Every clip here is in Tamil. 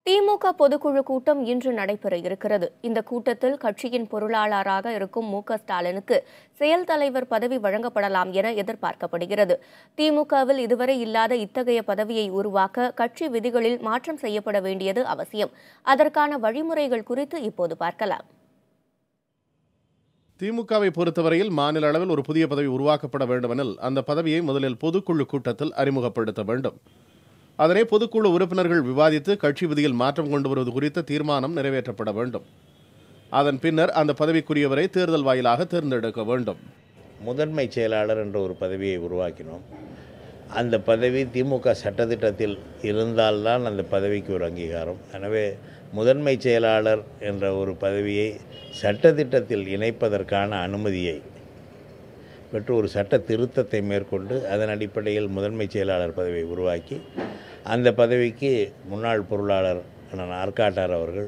திமுக பொதுக்குழு கூட்டம் இன்று நடைபெற இருக்கிறது. இந்த கூட்டத்தில் கட்சியின் பொருளாளராக இருக்கும் மு.க.ஸ்டாலினுக்கு செயல் தலைவர் பதவி வழங்கப்படலாம் என எதிர்பார்க்கப்படுகிறது. திமுகவில் இதுவரை இல்லாத இத்தகைய பதவியை உருவாக்க கட்சி விதிகளில் மாற்றம் செய்யப்பட வேண்டியது அவசியம். அதற்கான வழிமுறைகள் குறித்து இப்போது பார்க்கலாம். திமுகவை பொறுத்தவரையில் மாநில அளவில் ஒரு புதிய பதவி உருவாக்கப்பட வேண்டுமெனில் அந்த பதவியை முதலில் பொதுக்குழு கூட்டத்தில் அறிமுகப்படுத்த வேண்டும். அதனை பொதுக்குழு உறுப்பினர்கள் விவாதித்து கட்சி விதியில் மாற்றம் கொண்டு வருவது குறித்த தீர்மானம் நிறைவேற்றப்பட வேண்டும். அதன் பின்னர் அந்த பதவிக்குரியவரை தேர்தல் வாயிலாக தேர்ந்தெடுக்க வேண்டும். முதன்மை செயலாளர் என்ற ஒரு பதவியை உருவாக்கினோம். அந்த பதவி திமுக சட்டத்திட்டத்தில் இருந்தால்தான் அந்த பதவிக்கு ஒரு அங்கீகாரம். எனவே முதன்மை செயலாளர் என்ற ஒரு பதவியை சட்டத்திட்டத்தில் இணைப்பதற்கான அனுமதியை பெற்று ஒரு சட்ட திருத்தத்தை மேற்கொண்டு அதன் அடிப்படையில் முதன்மை செயலாளர் பதவியை உருவாக்கி அந்த பதவிக்கு முன்னாள் பொருளாளர் ஆர்காட்டார் அவர்கள்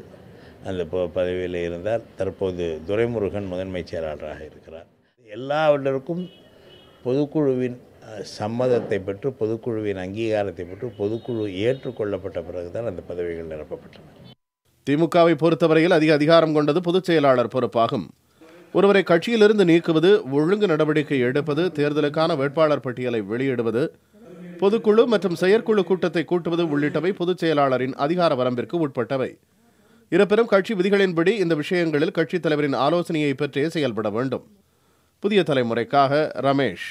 அந்த பதவியில் இருந்தார். தற்போது துரைமுருகன் முதன்மை செயலாளராக இருக்கிறார். எல்லாவற்றிற்கும் பொதுக்குழுவின் சம்மதத்தை பெற்று பொதுக்குழுவின் அங்கீகாரத்தை பெற்று பொதுக்குழு ஏற்றுக்கொள்ளப்பட்ட பிறகுதான் அந்த பதவிகள் நிரப்பப்பட்டன. திமுகவை பொறுத்தவரையில் அதிக அதிகாரம் கொண்டது பொதுச் செயலாளர் பொறுப்பாகும். ஒருவரை கட்சியிலிருந்து நீக்குவது, ஒழுங்கு நடவடிக்கை எடுப்பது, தேர்தலுக்கான வேட்பாளர் பட்டியலை வெளியிடுவது, பொதுக்குழு மற்றும் செயற்குழு கூட்டத்தை கூட்டுவது உள்ளிட்டவை பொதுச் செயலாளரின் அதிகார வரம்பிற்கு உட்பட்டவை. இருப்பினும் கட்சி விதிகளின்படி இந்த விஷயங்களில் கட்சித் தலைவரின் ஆலோசனையை பெற்றே செயல்பட வேண்டும். புதிய தலைமுறைக்காக ரமேஷ்.